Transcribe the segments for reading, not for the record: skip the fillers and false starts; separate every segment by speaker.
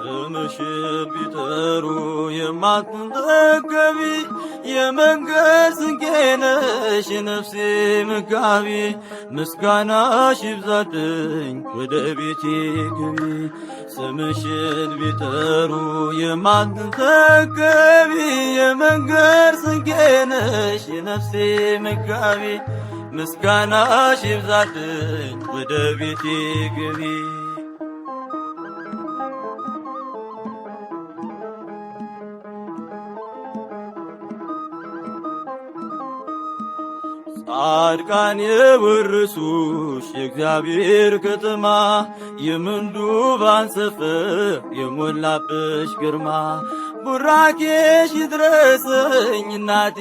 Speaker 1: ስምሽን ቢጠሩ የማትጠገቢ የመንገድ ስንቄ ነሽ የነፍሴ መጋቢ። ምስጋናሽ ይብዛልኝ ወደ ቤቴ ግቢ። ስምሽን ቢጠሩ የማትጠገቢ የመንገድ ስንቄ ነሽ የነፍሴ መጋቢ። ምስጋናሽ ይብዛልኝ ወደ ቤቴ ግቢ። ጻድቃን የወረሱሽ የእግዚአብሔር ከተማ የምንዱባን ሰፈር የሞላብሽ ግርማ። ቡራኬሽ ይድረሰኝ እናቴ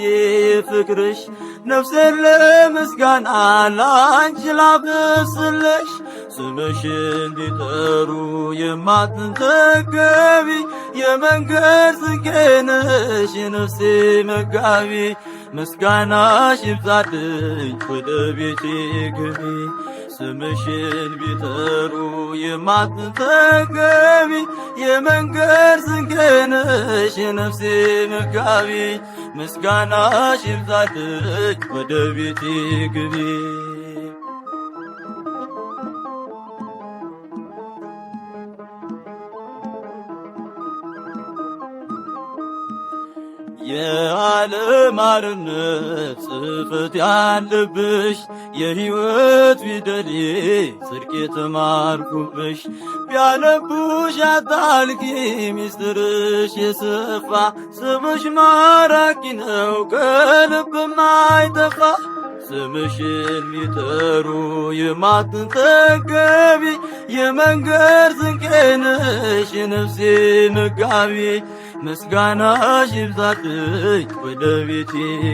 Speaker 1: ፍቅርሽ ነፍሴን ለምስጋና ላንቺ ላብስልሽ። ስምሽን ቢጠሩ የማትጠገቢ የመንገድ ስንቄ ነሽ የነፍሴ መጋቢ። ምስጋናሽ ይብዛልኝ ወደ ቤቴ ግቢ። ስምሽን ቢጠሩ የማትጠገቢ የመንገድ ስንቄ ነሽ የነፍሴ መጋቢ። ምስጋናሽ ይብዛልኝ ወደ ቤቴ ግቢ። የዓለም አርነት ጽሕፈት ያለብሽ የሕይወት ፊደሌ ጽድቅ የተማርኩብሽ። ቢያነቡሽ አታልቂ ሚስጥርሽ የሰፋ ስምሽ ማራኪ ነው ከልብ ማይጠፋ። ስምሽን ቢጠሩ የማትጠገቢ የመንገድ ስንቄ ነሽ የነፍሴ መጋቢ። ምስጋናሽ ይብዛልኝ ወደ ቤቴ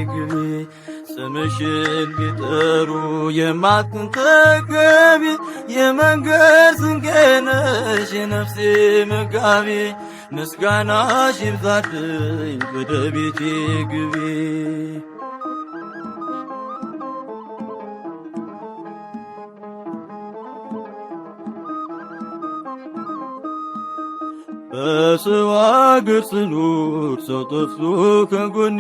Speaker 1: ግቢ። ስምሽን ቢጠሩ የማትጠገቢ የመንገድ ስንቄ ነሽ የነፍሴ መጋቢ። ምስጋናሽ ይብዛልኝ ወደ ቤቴ ግቢ። በሰው አገር ስኖር ሰው ጠፍቶ ከጎኔ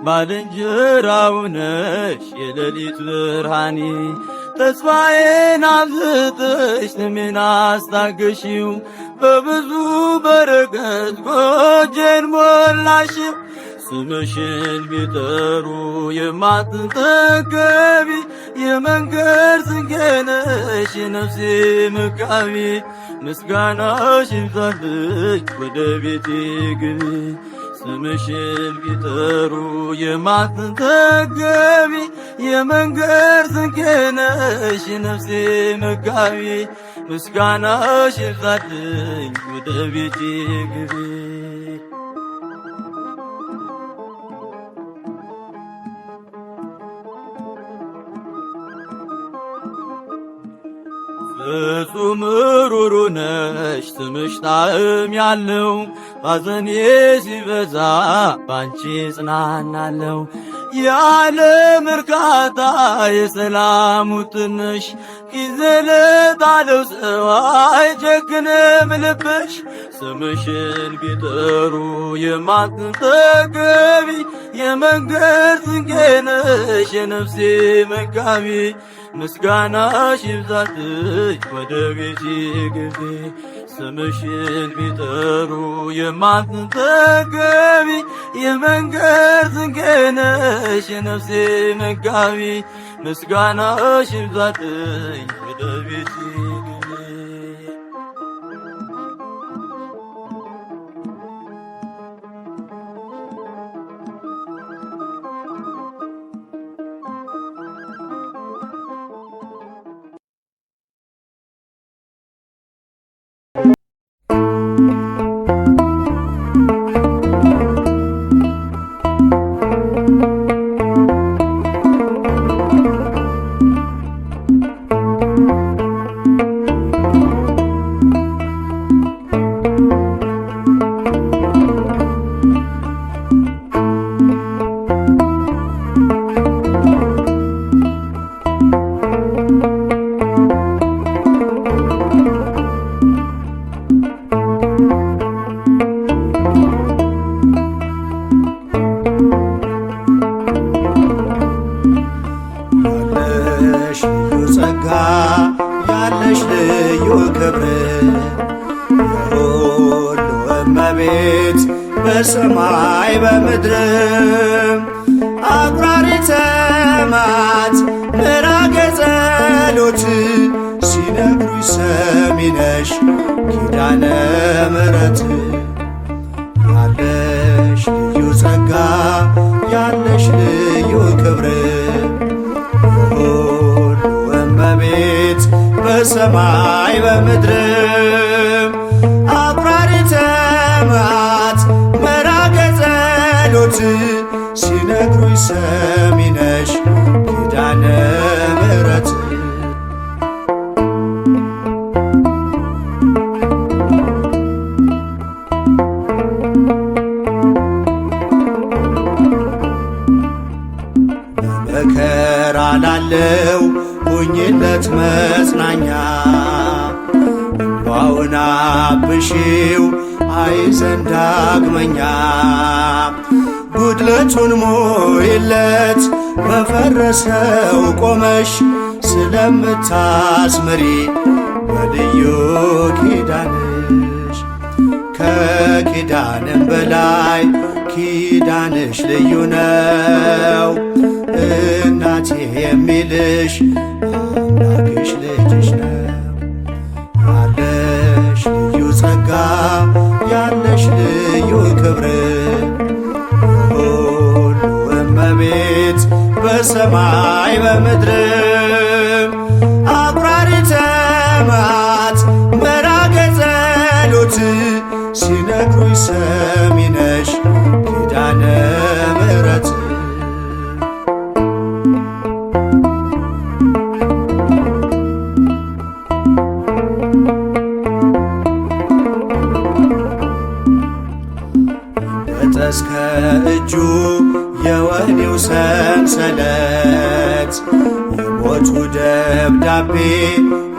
Speaker 1: ባልንጀራው ነሽ የሌሊት ብርሃኔ። ተስፋዬን አብዝተሽ ስሜን አስታገሺው በብዙ በረከት ጎጆዬን ሞላሽው። ስምሽን ቢጠሩ የማትጠገቢ የመንገድ ስንቄ ነሽ የነፍሴ መጋቢ። ምስጋናሽ ይብዛልኝ ወደ ቤቴ ግቢ። ስምሽን ቢጠሩ የማትጠገቢ የመንገድ ስንቄ ነሽ የነፍሴ መጋቢ። ምስጋናሽ ይብዛልኝ ወደ ቤቴ ግቢ። ፍጹም ሩሩ ነሽ ስምሽ ጣዕም ያለው ባዘኔ ሲበዛ ባንቺ ጽናናለው። የዓለም እርካታ የሰላሙ ትንሽ ጊዜ ለጣለው ሰው አይጨክንም ልብሽ። ስምሽን ቢጠሩ የማትጠገቢ የመንገድ ስንቄ ነሽ የነፍሴ መጋቢ። ምስጋናሽ ይብዛልኝ ወደ ቤቴ ግቢ። ስምሽን ቢጠሩ የማትጠገቢ የመንገድ ስንቄ ነሽ የነፍሴ መጋቢ። ምስጋናሽ ይብዛልኝ ወደ ቤቴ ግቢ።
Speaker 2: እመቤት በሰማይ በምድርም አቁራሪተ መዓት ምራገ ጸሎት ሲነግሩኝ ሰሚ ነሽ ኪዳነ ምሕረት ያለሽ ልዩ ጸጋ ያለሽ ልዩ ክብር የሁሉ እመቤት በሰማይ በምድርም አቁራሪተ መዓት ምራገ ጸሎት ሲነግሩኝ ሰሚ ነሽ ኪዳነ ምሕረት በመከራ ላለው ሁኝለት መጽናኛ እንባውን አብሺው አይዘን ዳግመኛ ጉድለቱን ሞይለት በፈረሰው ቆመሽ ስለምታስምሪ በልዩ ኪዳንሽ ከኪዳንም በላይ ኪዳንሽ ልዩ ነው እናቴ የሚልሽ አምላክሽ ልጅሽ ነው ያለሽ ልዩ ጸጋ ያለሽ ልዩ ክብር የሁሉ እመቤት በሰማይ በምድርም አቁራሪተ መዓት ምራገ ጸሎት ሲነግሩኝ ሰሚ ነሽ ኪዳነ ምሕረት እስከ እጁ የወህኒው ሰንሰለት የሞቱ ደብዳቤ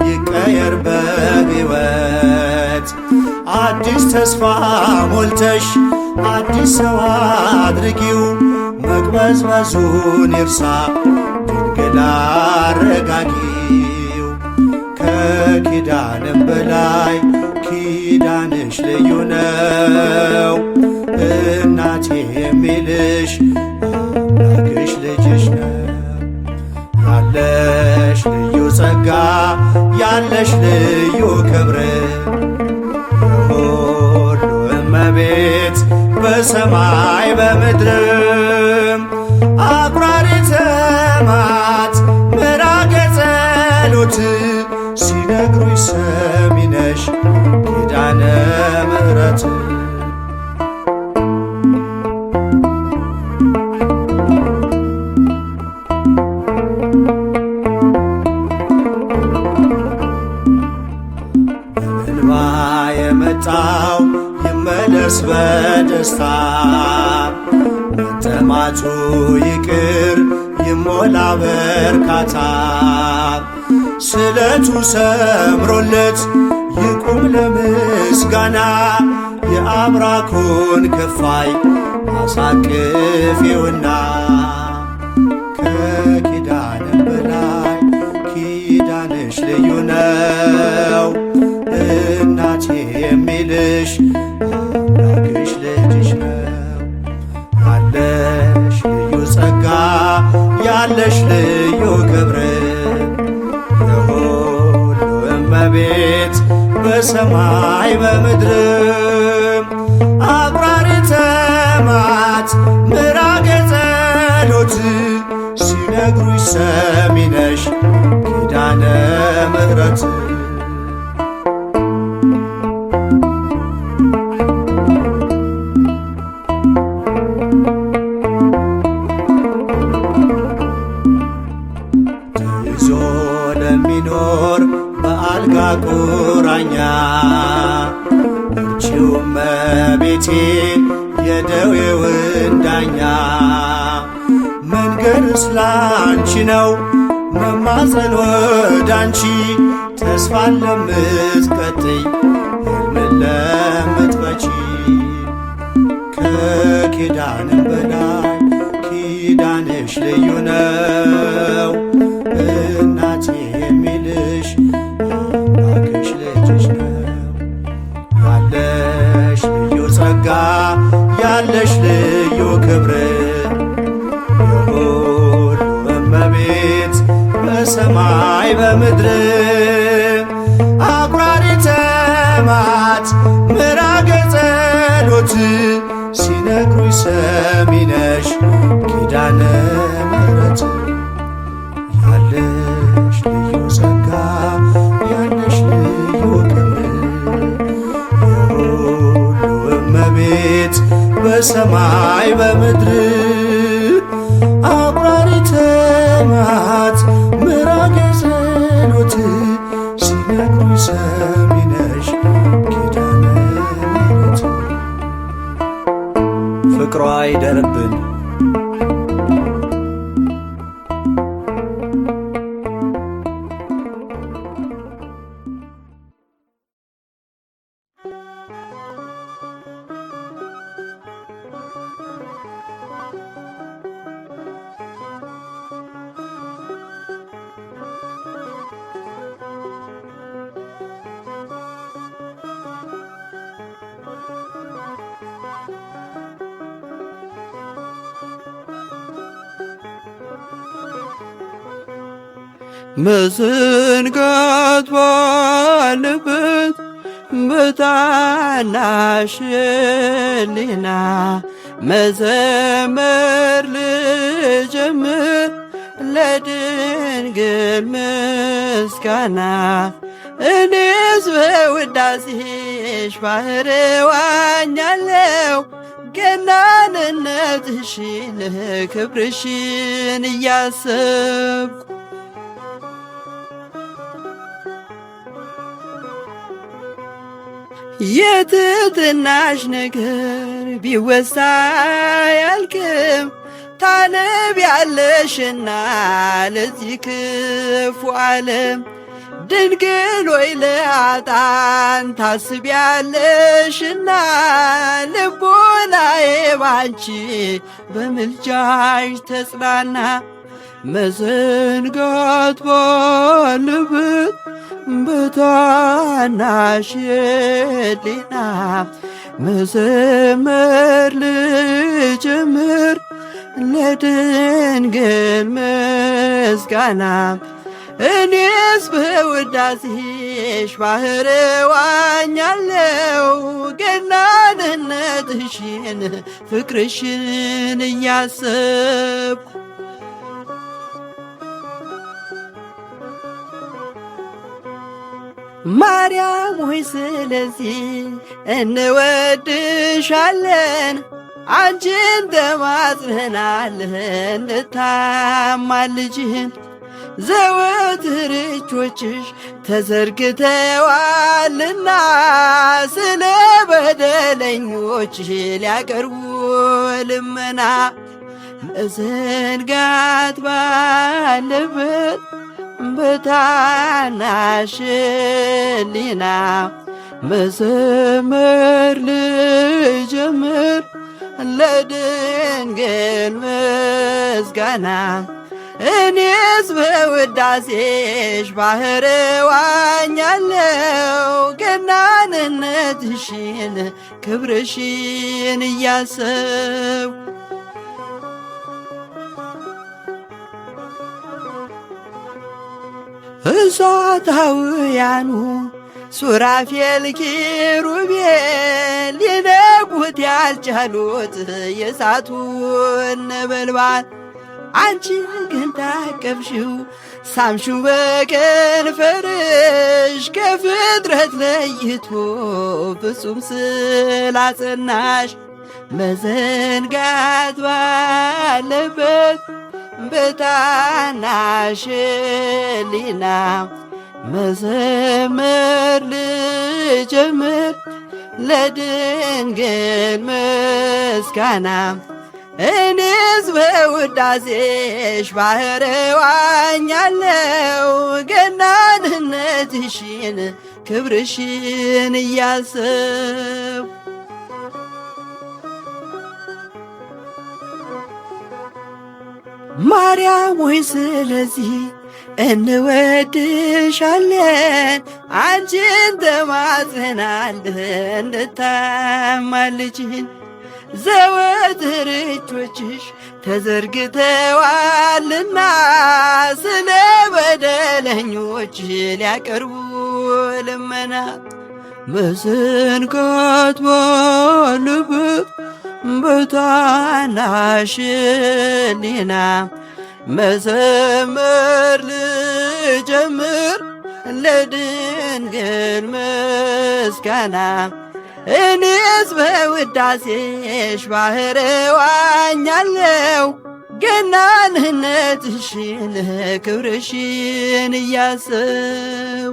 Speaker 2: ይቀየር በሕይወት አዲስ ተስፋ ሞልተሽ አዲስ ሰው አድርጊው መቅበዝበዙን ይርሳ ድንግል አረጋጊው ከኪዳንም በላይ ኪዳንሽ ልዩ ነው እናቴ የሚልሽ አምላክሽ ልጅሽ ነው ያለሽ ልዩ ጸጋ ያለሽ ልዩ ክብር የሁሉ እመቤት በሰማይ በምድርም አቁራሪተ መዓት ምራገ ጸሎት ሲነግሩኝ ሰሚ ነሽ ኪዳነ ምሕረት የመጣው ይመለስ በደስታ መጠማቱ ይቅር ይሞላ በርካታ ስለቱ ሰምሮለት ይቁም ለምስጋና የአብራኩን ክፋይ አሳቅፊውና ከኪዳንም በላይ ኪዳንሽ ልዩ ነው እናቴ የሚልሽ አምላክሽ ልጅሽ ነው ያለሽ ልዩ ጸጋ ያለሽ ልዩ ክብር የሁሉ እመቤት በሰማይ በምድርም አቁራሪተ መዓት ምራገ ጸሎት ሲነግሩኝ ሰሚ ነሽ ኪዳነ ምሕረት ለሚኖር በአልጋ ቁራኛ እርቺው እመቤቴ የደዌውን ዳኛ መንገድስ ላንቺ ነው መማፀን ወዳንቺ ተስፋን ለምትቀጥይ ሕልምን ለምትፈቺ ከኪዳንም በላይ ኪዳንሽ ልዩ ነው እናቴ የሚልሽ አምላክሽ ልጅሽ ነው ያለሽ ልዩ ጸጋ በምድር አቁራሪተ መዓት ምራገ ጸሎት ሲነግሩኝ ሰሚ ነሽ ኪዳነ ምሕረት ያለሽ ልዩ ጸጋ ያለሽ ልዩ ክብር የሁሉ እመቤት በሰማይ በምድር አቁራሪተ መዓት ምራገ ጸሎት ሲነግሩኝ ሰሚ ነሽ ኪዳነ ምሕረት ፍቅሯ አይደርብን
Speaker 1: መዘንጋት ባለበት በታናሽ ሕሊና መዘመር ልጀምር ለድንግል ምስጋና እኔስ በውዳሴሽ ባህር ዋኛለው ገናንነትሽን ክብርሽን እያሰብኩ የትትናሽ ነገር ቢወሳ ያልክም ታነቢያለሽና ለዚህ ክፉ ዓለም ድንግል ሆይ ለኃጥአን ታስቢያለሽና ልቦናዬ ባንቺ በምልጃሽ ተጽናና መዘንጋት ባለበት በታናሽ ሕሊና መዘመር ልጀምር ለድንግል ምስጋና እኔስ በውዳሴሽ ባህር ዋኛለው ገናንነትሽን ፍቅርሽን እያሰብኩ ማርያም ሆይ ስለዚህ እንወድሻለን አንቺን ተማጽነናለን እንድታማልጅን ዘወትር እጆችሽ ተዘርግተዋልና ስለ በደለኞች ሊያቀርቡ ልመና መዘንጋት ባለበት በታናሽ ሕሊና መዘመር ልጀምር ለድንግል ምስጋና እኔስ በውዳሴሽ ባህር ዋኛለው ገናንነትሽን ክብርሽን እያሰብኩ እሳታውያኑ ሱራፌል ኪሩቤል ሊነኩት ያልቻሉት የእሳቱን ነበልባል አንቺ ግን ታቀፍሽው ሳምሽው በከንፈርሽ ከፍጥረት ለይቶ ፍጹም ስላጸናሽ መዘንጋት ባለበት በታናሽ ሕሊና መዘመር ልጀምር ለድንግል ምስጋና እኔስ በውዳሴሽ ባህር ዋኛለው ገናንነትሽን ክብርሽን እያሰብኩ ማርያም ሆይ ስለዚህ እንወድሻለን አንቺን ተማጽነናለን እንድታማልጅን ዘወትር እጆችሽ ተዘርግተዋልና ስለ በደለኞች ሊያቀርቡ ልመና መሰንከት ባለበት በታናሽ ሕሊና መዘመር ልጀምር ለድንግል ምስጋና እኔስ በውዳሴሽ ባሕር ዋኛለሁ ገናንነትሽን ክብርሽን እያሰው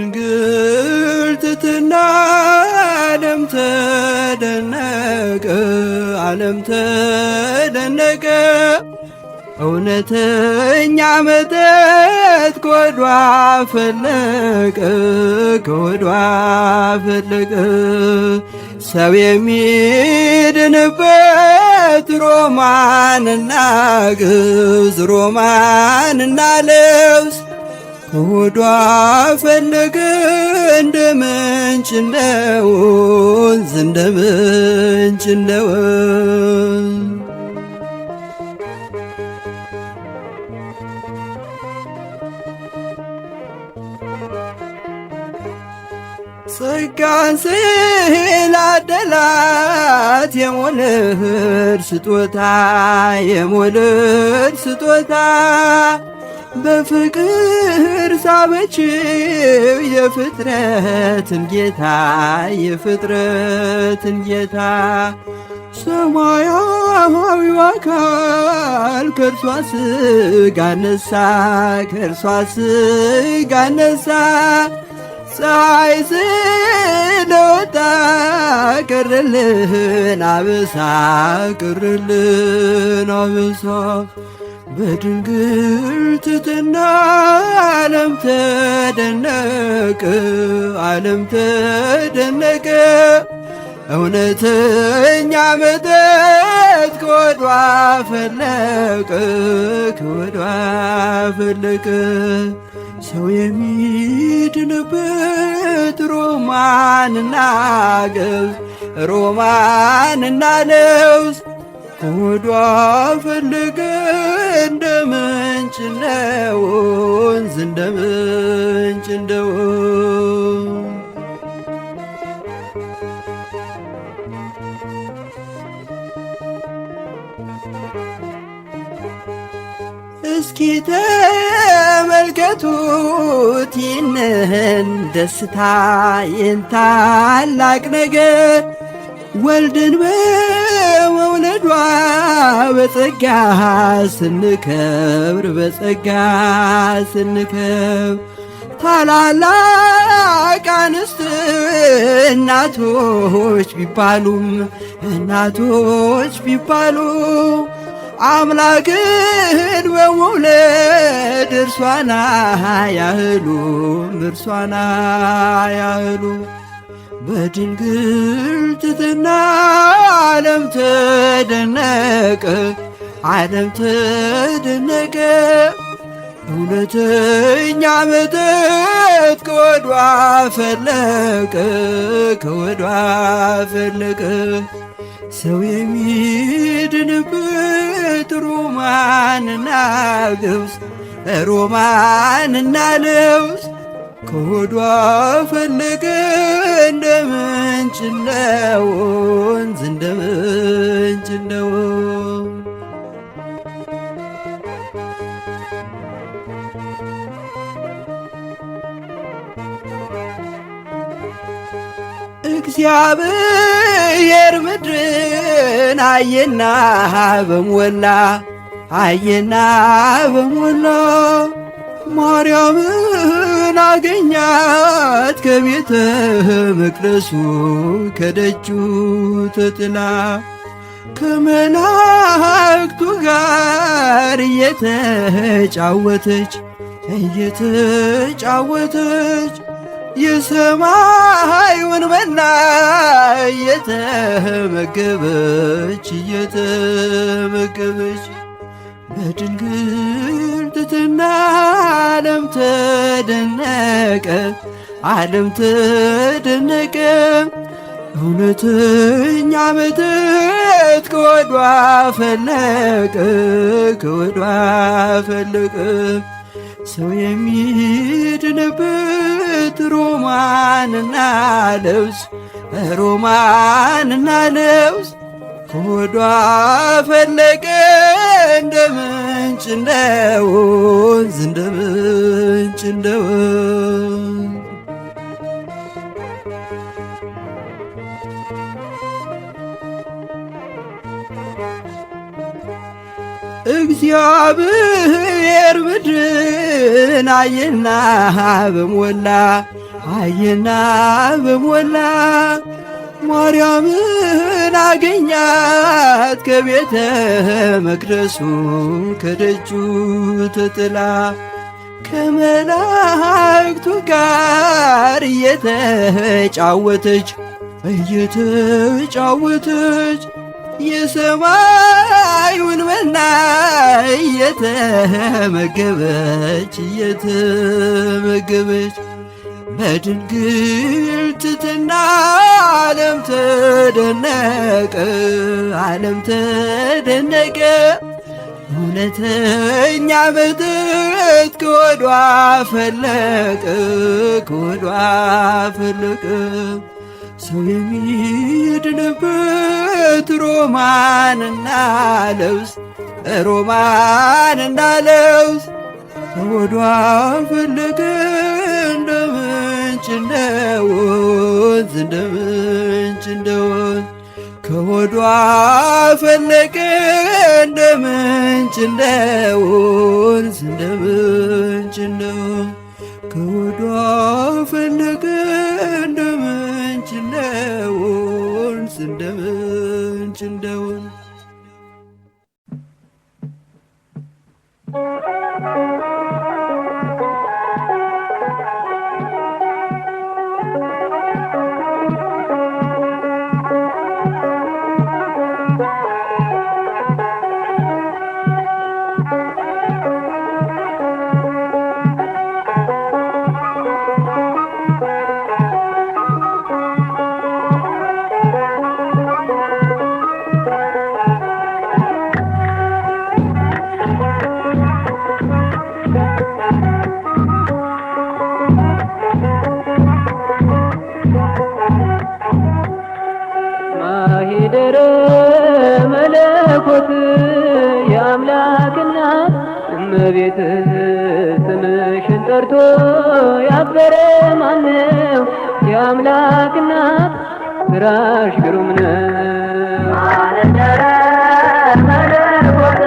Speaker 2: በድንግል ትሕትና ዓለም ተደነቀ፣ ዓለም ተደነቀ። እውነተኛ መጠጥ ከሆዷ ፈለቀ፣ ከሆዷ ፈለቀ። ሰው የሚድንበት ሮማንና ግብዝ፣ ሮማንና ልብስ ከሆዷ ፈለቀ እንደ ምንጭ እንደ ወንዝ፣ እንደ ምንጭ እንደ ወንዝ። ጸጋን ስላደላት የሞልድ ስጦታ፣ የሞልድ ስጦታ በፍቅር ሳበችው የፍጥረትን ጌታ፣ የፍጥረትን ጌታ። ሰማያዊው አካል ከእርሷ ሥጋ ነሳ፣ ከእርሷ ሥጋ ነሳ። ፀሐይ ስለወጣ ቀረልን አበሳ፣ ቀረልን አበሳ። በድንግል ትሕትና ዓለም ተደነቀ፣ ዓለም ተደነቀ። እውነተኛ መጠጥ ከሆዷ ፈለቀ፣ ከሆዷ ፈለቀ። ሰው የሚድንበት ሮማንና ገብስ፣ ሮማንና ለውዝ ከሆዷ ፈለቀ እንደ ምንጭ እንደ ወንዝ፣ እንደ ምንጭ እንደ ወንዝ። እስኪ ተመልከቱት ይህንን ደስታ፣ ይህን ታላቅ ነገር ወልድን በመውለዷ በጸጋ ስንከብር፣ በጸጋ ስንከብር። ታላላቅ አንስት እናቶች ቢባሉም፣ እናቶች ቢባሉም አምላክን በመውለድ እርሷና ያህሉ፣ እርሷና ያህሉ። በድንግል ትሕትና ዓለም ተደነቀ፣ ዓለም ተደነቀ። እውነተኛ መጠጥ ከሆዷ ፈለቀ፣ ከሆዷ ፈለቀ። ሰው የሚድንበት ሮማንና ግብስ፣ ሮማንና ልብስ ከሆዷ ፈለቀ እንደ ምንጭ እንደ ወንዝ፣ እንደ ምንጭ እንደ ወንዝ። እግዚአብሔር
Speaker 1: እግዚአብሔር ምድርን አየና በሞላ አየና በሞላ ማርያምን አገኛት ከቤተ መቅደሱ ከደጁ ተጥላ ከመላእክቱ ጋር እየተጫወተች የሰማዩን መና እየተመገበች በድንግል ትሕትና ዓለም ተደነቀ እውነተኛ መተት ከወዷ ፈለቀ ሰው የሚድንበት ሮማንና ልብስ ከወዷ ፈለቀ እንደ ምንጭ እንደ ወንዝ እግዚአብሔር ምድርን አየና በሞላ ማርያምን አገኛት ከቤተ መቅደሱ ከደጁ ተጥላ ከመላእክቱ ጋር እየተጫወተች የሰማዩን መና እየተመገበች በድንግል ትሕትና ዓለም ተደነቀ እውነተኛ መተት ከወዷ ፈለቀ ሰው የሚድንበት ሮማንና ልብስ ከወዷ ፈለቀ እንደ ምንጭ እንደ ወንዝ ከወዷ ፈለቀ እንደ ምንጭ እንደ ወንዝ ከወዷ ፈለቀ እንደ ምንጭ እንደ ወንዝ
Speaker 3: ማሂደረ መለኮት የአምላክ እናት እመቤት ስምሽን ጠርቶ ያበረ ማነው? የአምላክ እናት ስራሽ ግሩም ነው። ማሂደረ መለኮት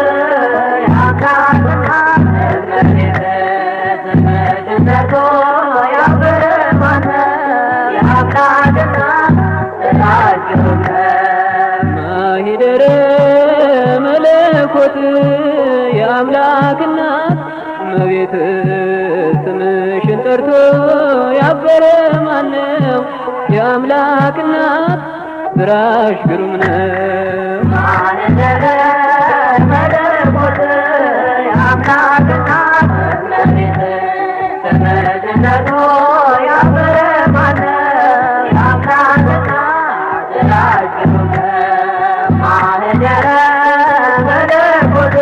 Speaker 3: የአምላክ እናት እመቤት ስምሽን ጠርቶ ያበረ ማነው? የአምላክ እናት ስራሽ ግሩም ነው። ማሂደረ መለኮት የአምላክ እናት እመቤት ስምሽን ጠርቶ ያበረ ማነው? የአምላክ እናት ስራሽ ግሩም ነው። ማሂደረ መለኮት የአምላክ እናት እመቤት ስምሽን ጠርቶ ያበረ ማነው? የአምላክ እናት ስራሽ ግሩም ነው። ማሂደረ መለኮት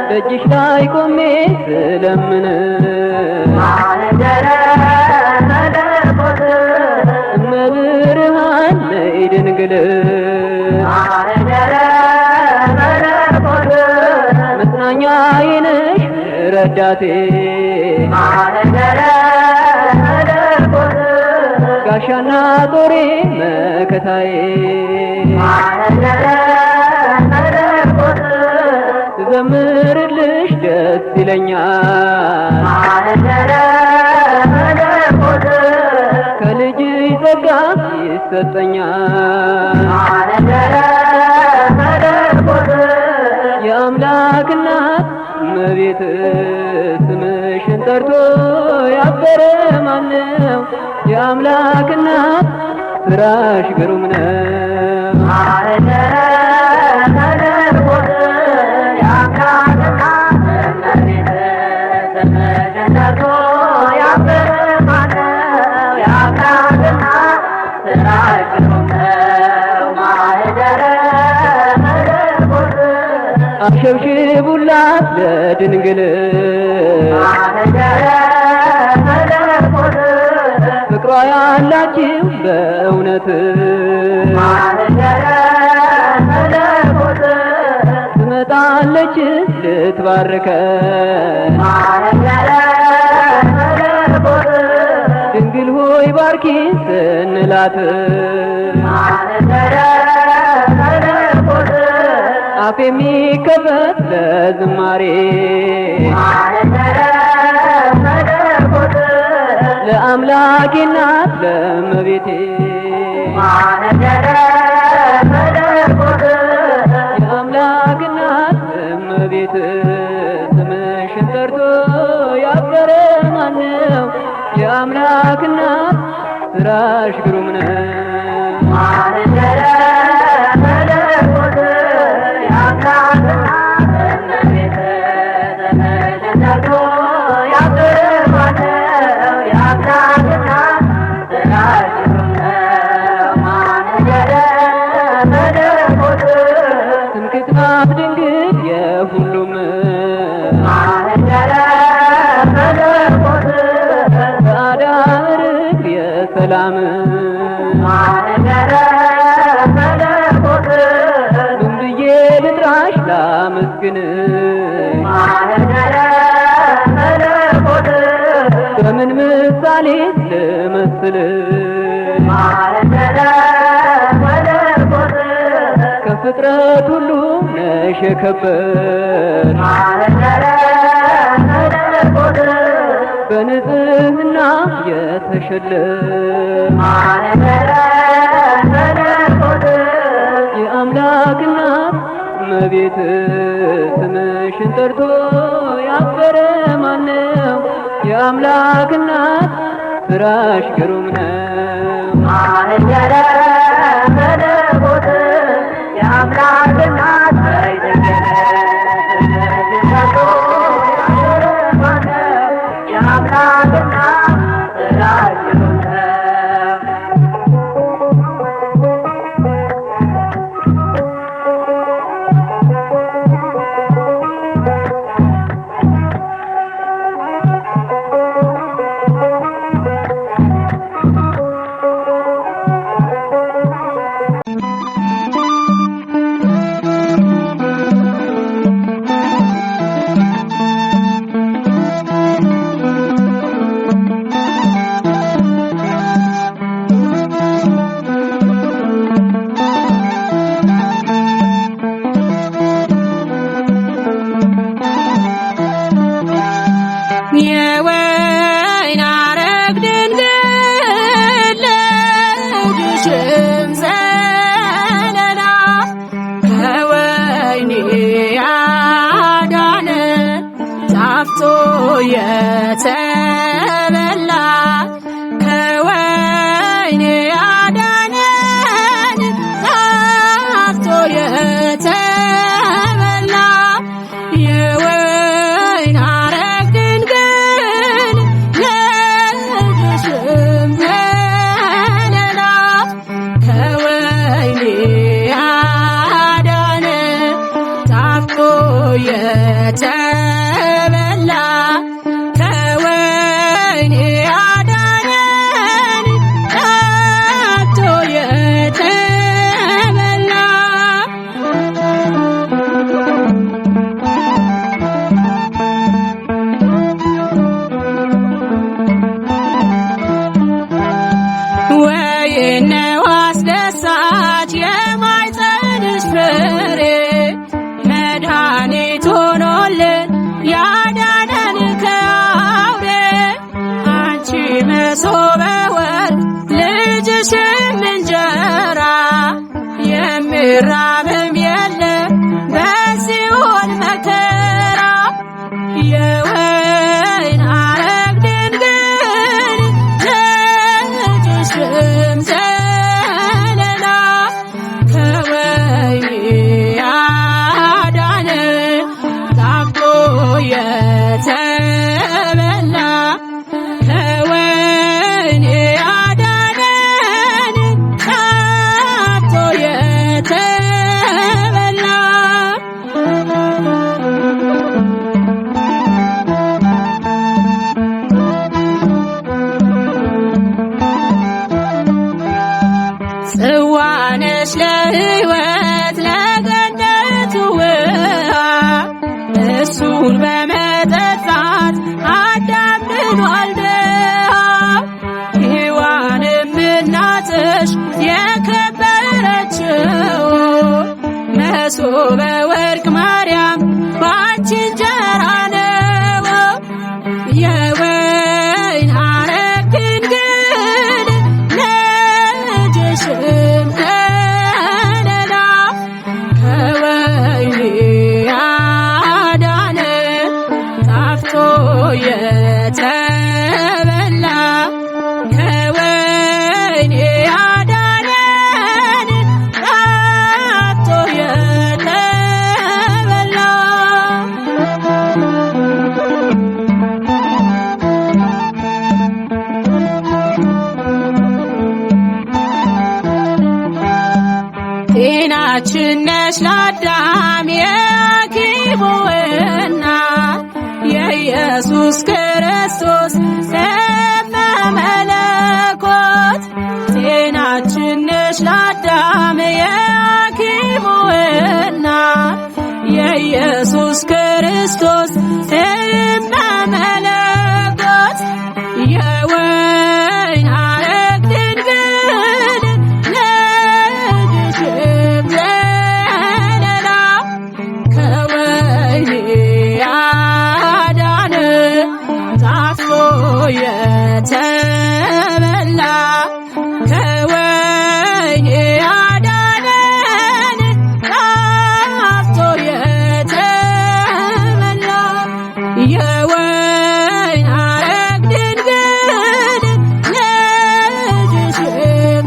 Speaker 3: ደጅሽ ላይ ቆሜ ስለምን ማሂደረ መለኮት እመብርሃን ነይ ድንግል ማሂደረ መለኮት መጽናኛዬ ነሽ ረዳቴ ማሂደረ መለኮት ጋሻና ጦሬ መከታዬ ዘምርልሽ ደስ ይለኛል ከልጅሽ ጸጋ ይሰጠኛል የአምላክ እናት እመቤት ስምሽን ጠርቶ ያፈረ ማነው? የአምላክ እናት ስራሽ ግሩም ነው። አሸብሽቡላት ለድንግል ፍቅሯ ያላችሁ በእውነት ትመጣለች ልትባርከን ድንግል ሆይ ባርኪ ስንላት አፍ የሚከፈት ለዝማሬ ለአምላኬ እናት ለእመቤቴ የአምላክ እናት እመቤት ስምሽን ጠርቶ ያፈረ ማነው? የአምላክ እናት ስራሽ ግሩም ነው። ትምክህት ናት ድንግል የሁሉም አዳርግ የሰላም ምን ብዬ ልጥራሽ ላመስግንሽ በምን ምሳሌ ልመስልሽ ከፍጥረት ሁሉ ነሽ የከበርሽ በንጽህና የተሸለምሽ የአምላክ እናት እመቤት ስምሽን ጠርቶ ያፈረ ማነው? የአምላክ እናት ስራሽ ግሩም ነው። የአምላክ እናት
Speaker 4: የወይን አረግ ድንግል ልጅሽም ዘለላ ከወይኔ ያዳነ ጣፍጦ የተበላ ከወይኔ ያዳነን ጣፍጦ የተበላ የወይን አረግ ድንግል ልጅሽም ዘለላ ከወይኔ ያዳነ ጣፍጦ የተበላ ከወይኔ ነው አስደሳች የማኅፀንሽ ፍሬ መድኃኒት ሆኖልን ያዳነን ከአውሬ አንቺ መሶበ ወርቅ ልጅሽም እንጀራ የሚራብም የለም በሲኦል መከራ የወይን ሐረግ ድንግል ልጅሽም ዘለላ ከወይን ያዳነን ጣፍጦ የተበላ ከወይን ያዳነን ጣፍጦ የተበላ ጽዋነሽ ለሕይወት ለገነቱ ውሃ እሱን በመጠጣት አዳም ድኗል ድሃ ሔዋንም እናትሽ የከበረችው መሶበ ወርቅ ማርያም ባንቺ እንጀራ ነው የወይን ሐረግ ድንግል ልጅሽም ዘለላ ከወይን ያዳነን ጣፍጦ የተበላ ከወይን ያዳነን ጣፍጦ የተበላ ጤናችን ነሽ ለአዳም የሐኪሙ እናት የኢየሱስ ክርስቶስ እመ መለኮት ጤናችን ነሽ ለአዳም የሐኪሙ እናት የኢየሱስ ክርስቶስ እመ መለኮት የወይን ሐረግ ድንግል ልጅሽም ዘለላ ከወይን ያዳነን ጣፍጦ የተበላ ከወይን ያዳነን ጣፍጦ የተበላ የወይን ሐረግ ድንግል ልጅሽም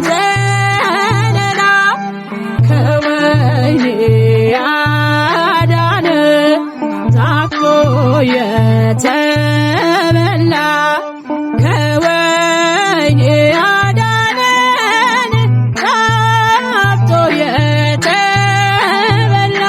Speaker 4: ዘለላ ከወይን ያዳነን ጣፍጦ የተበላ ከወይን ያዳነን ጣፍጦ የተበላ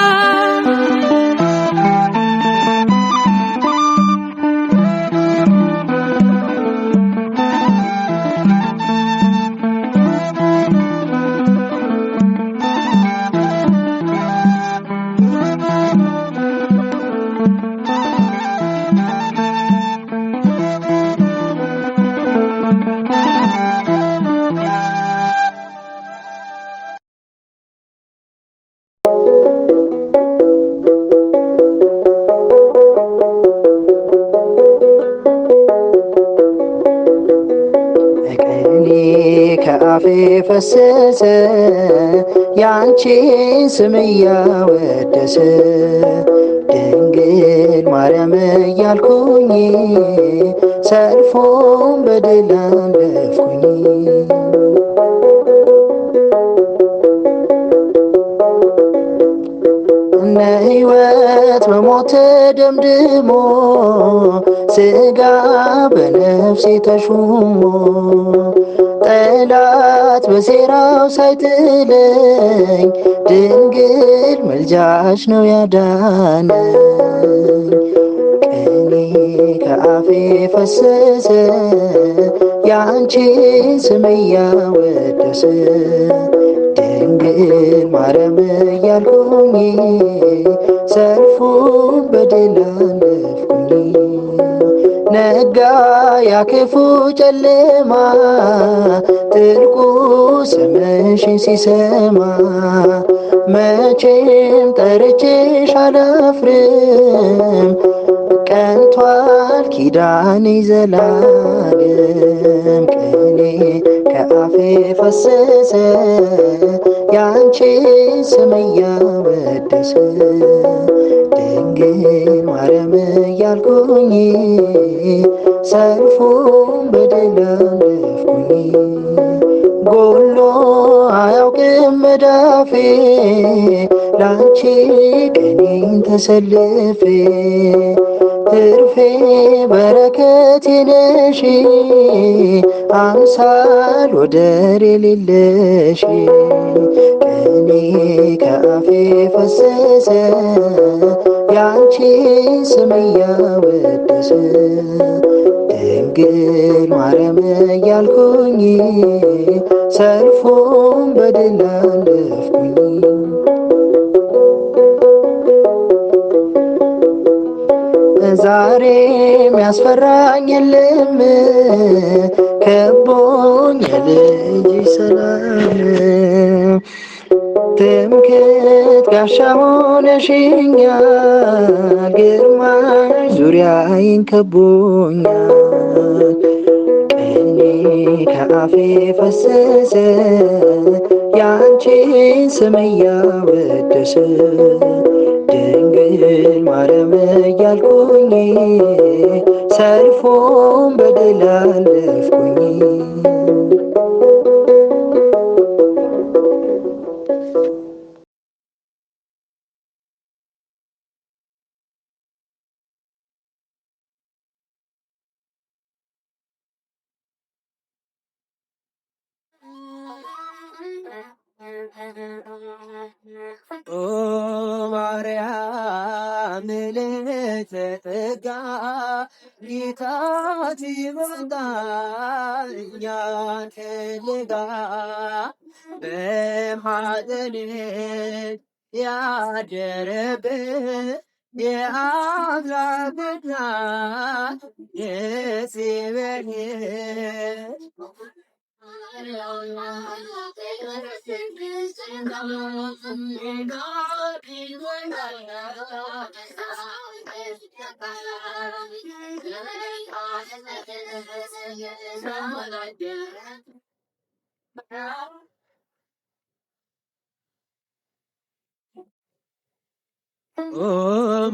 Speaker 5: ቅኔ ከአፌ ፈሰሰ ያንቺን ስም እያወደሰ ድንግል ማርያም እያልኩኝ ሰልፎን በድል አለፍኩኝ። እነ ሕይወት በሞት ደምድሞ ሥጋ በነፍሴ ተሹሞ ጠላት በሴራው ሳይጥለኝ ድንግል መልጃሽ ነው ያዳነኝ። ቅኔ ከአፌ ፈሰሰ ያንቺን ስም እያወደሰ ድንግል ማርያም እያልኩኝ ሰልፉን በድል አለፍኩኝ። ነጋ ያክፉ ጨለማ ጥልቁ ስምሽን ሲሰማ መቼም ጠርቼሽ አላፍርም ቀንቷል ኪዳኔ ዘላለም ቅኔ ከአፌ ፈሰሰ ያንቺን ስም እያወደሰ ድንግል ማርያም እያልኩኝ ሰልፉን በድል አለፍኩኝ። ጎሎ አያውቅም መዳፌ ላንቺ ቀኔን ተሰልፌ ትርፌ በረከቴ ነሽ አምሳል ወደር የሌለሽ ቀኔ ከአፌ ፈሰሰ ያንቺን ስም እያወደሰ ድንግል ማርያም እያልኩኝ ሰልፉን በድል አለፍኩኝ። ዛሬም ያስፈራኝ የለም ከቦኝ የልጅሽ ሰላም ትምክህት ጋሻ ሆነሽኛል ግርማሽ ዙሪያዬን ከቦኛል ቅኔ ከአፌ ፈሰሰ ያንቺን ስም እያወደሰ ድንግል ማርያም እያልኩኝ ሰልፉን በድል አለፍኩኝ።
Speaker 1: ኦ ማርያም ምልዕተ ጸጋ ጌታ ሲመጣ እኛን ፈልጋ በማኅፀንሽ ያደረብሽ የአምላክ እናት ደስ ይበልሽ። ኦ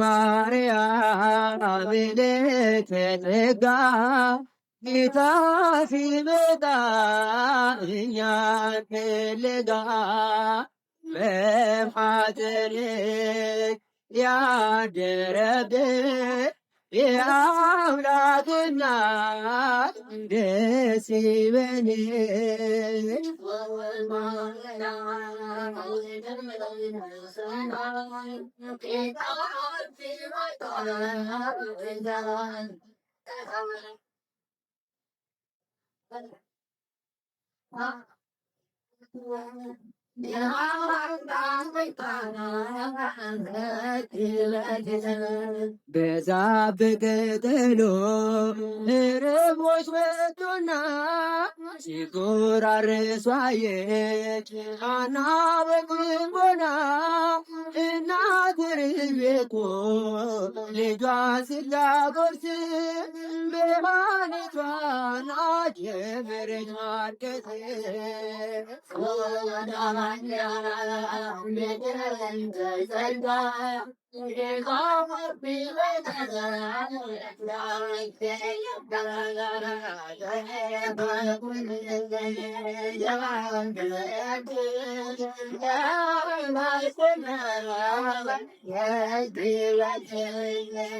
Speaker 1: ማርያም ምልዕተ ጸጋ ጌታ ሲመጣ እኛን ፍለጋ በማኅፀንሽ ያደረብሽ የአምላክ እናት ደስ ይበልሽ። በዛፍ ቅጠሎ እርቦች መጡና ሲጎራርሱ አየች ሐና በግንቦና እናት ርቤቆ ልጇን ስታጎርስ በማኅሌቷን ጀመረች ማልቀስ።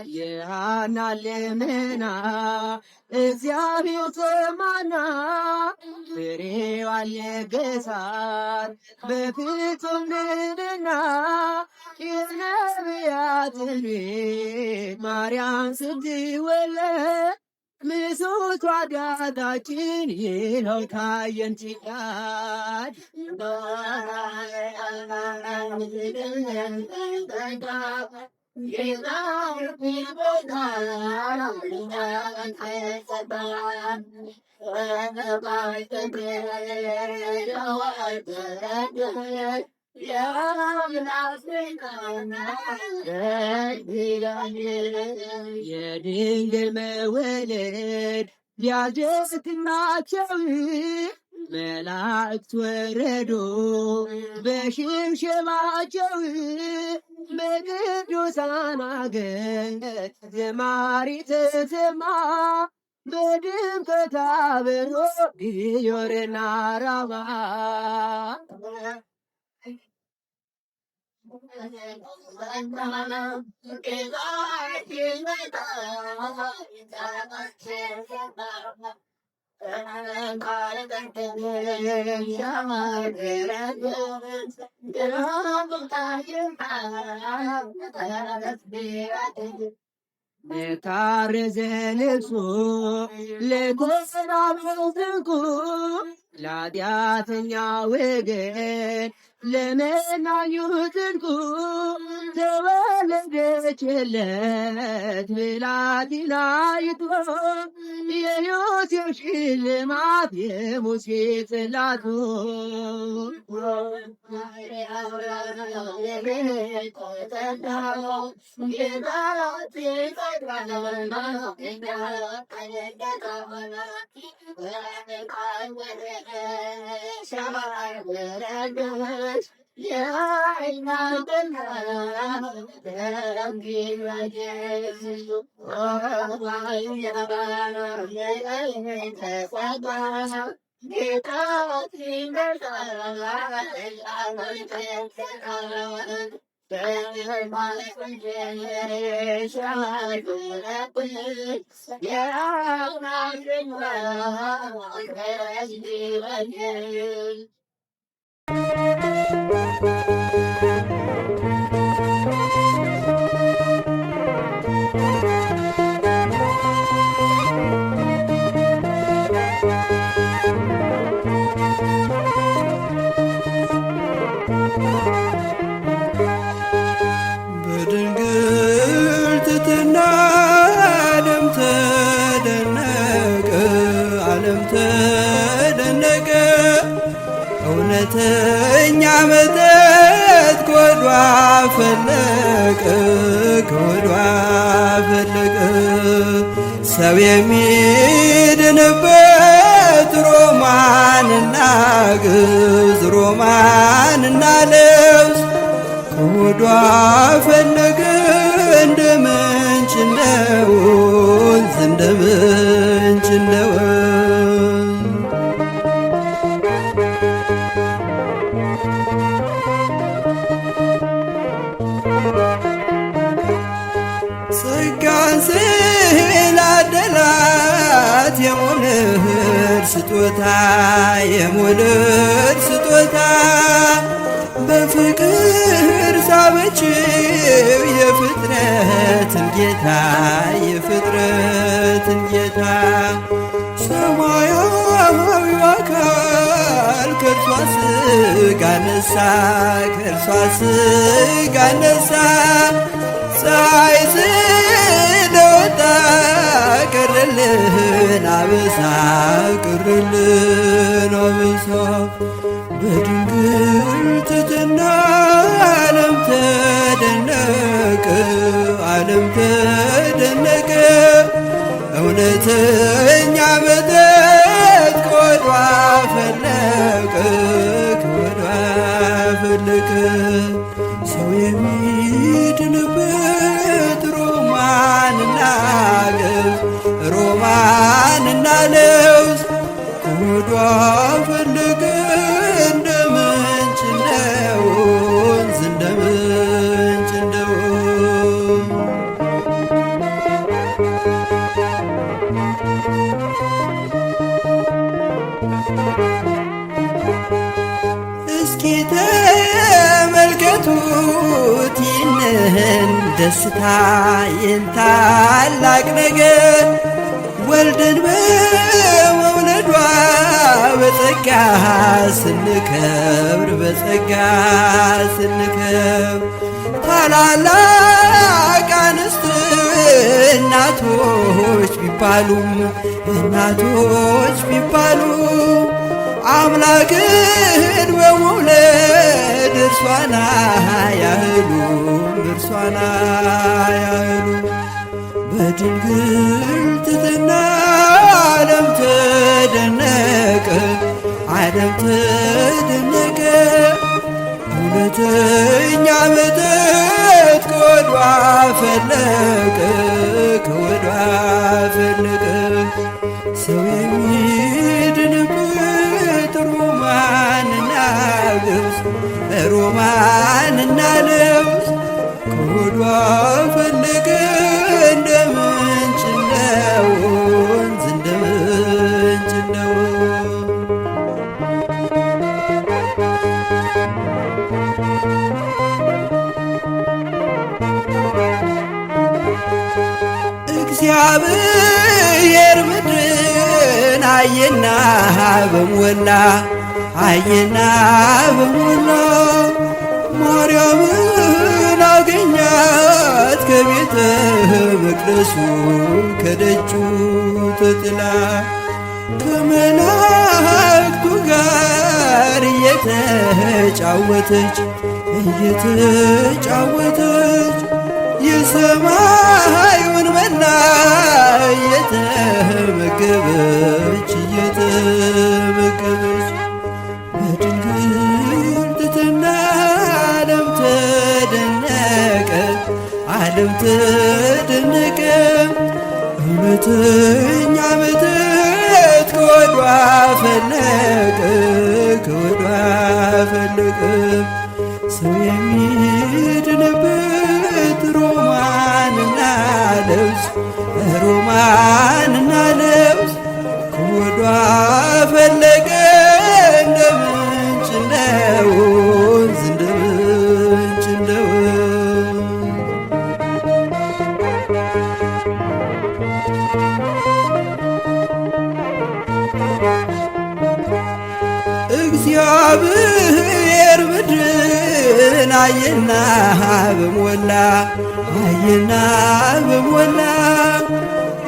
Speaker 1: የሐና ልመና እግዚአብሔር ሰማና ፍሬዋን ለገሳት በፍጹም ልዕልና የነቢያትን ቤት ማርያም ስትወለድ ምሶቷ ዳታችን ይኸው ታየን ሲቃድ የድንግል መወለድ ቢያስደስታቸው መላእክት ወረዱ በሽብሸባቸው በቅዱሳን አገር ዝማሬ ተሰማ በድምቀት አብሮ ጊዮርና ራማ በታረዘ ልብሱ ለተሰናበው ትንኩ ለኃጢአተኛ ወገን ለመናኙ ትንኩ ተወለደችለት ብላቴናይቱ የዮሴፍ ሽልማት የሙሴ ጽላቱ
Speaker 2: በድንግል ትሕትና ዓለም ተደነቀ እውነተኛ መጠጥ ከሆዷ ፈለቀ ሰው የሚድንበት ሮማንና ግዝ ሮማንና ልብስ ከሆዷ ፈለቀ እንደ ምንጭ እንደ ወንዝ እንደ ምንጭ እንደ ወንዝ ጸጋን ስላደላት የሞልድ ስጦታ በፍቅር ሳበችው የፍጥረትን ጌታ ሰማያዊው አካል ከእርሷ ሥጋ ነሳ ፀሐይ ስለወጣ ቀረልን አበሳ በድንግል ትሕትና ዓለም ተደነቀ እውነተኛ መጠጥ ከሆዷ ፈለቀ ሰው የሚድንበት ሮማንና ለውዝ ከሆዷ ፈለቀ እንደ ምንጭ እንደ ወንዝ እንደ ምንጭ እንደ ወንዝ እስኪ ተመልከቱት ይህንን ደስታ ይህን ታላቅ ነገር ወልድን በመውለዷ በጸጋ ስንከብር በጸጋ ስንከብር ታላላቅ አንስት እናቶች ቢባሉ አምላክን በመውለድ እርሷና ያህሉ በድንግል ትሕትና ዓለም ተደነቀ እውነተኛ መጠጥ ከወዷ ፈለቀ ሰው የሚድንበት ሮማንና ልብስ ከወዷ ፈለቀ እንደ ምንጭ እንደ ወንዝ እግዚአብሔር ምድርን አየና በሞላ ማርያምን አገኛት ከቤተ መቅደሱ ከደጁ ተጥላ ከመላእክቱ ጋር እየተጫወተች የሰማዩን መና እየተመገበች በድንግል ትሕትና ዓለም ተደነቀ እውነተኛ መጠጥ ከወዷ ፈለቀ ሰው የሚድንበት ሮማንና ልብስ ከወዷ ፈለቀ እንደ ምንጭ እንደ ወንዝ እግዚአብሔር ምድርን አየና በሞላ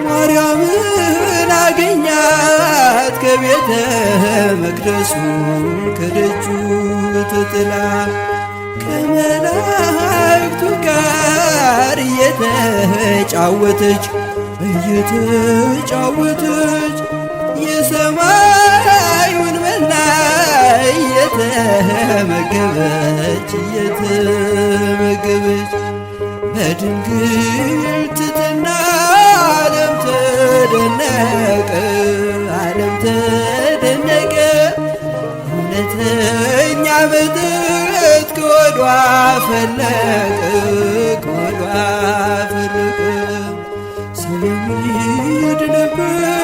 Speaker 2: ማርያምን አገኛት ከቤተ መቅደሱ ከደጁ ተጥላ ከመላእክቱ ጋር እየተጫወተች የሰማዩን መና እየተመገበች በድንግል ትሕትና ዓለም ተደነቀ እውነተኛ መጠጥ ከወዷ ፈለቀ ሰው የሚድንበት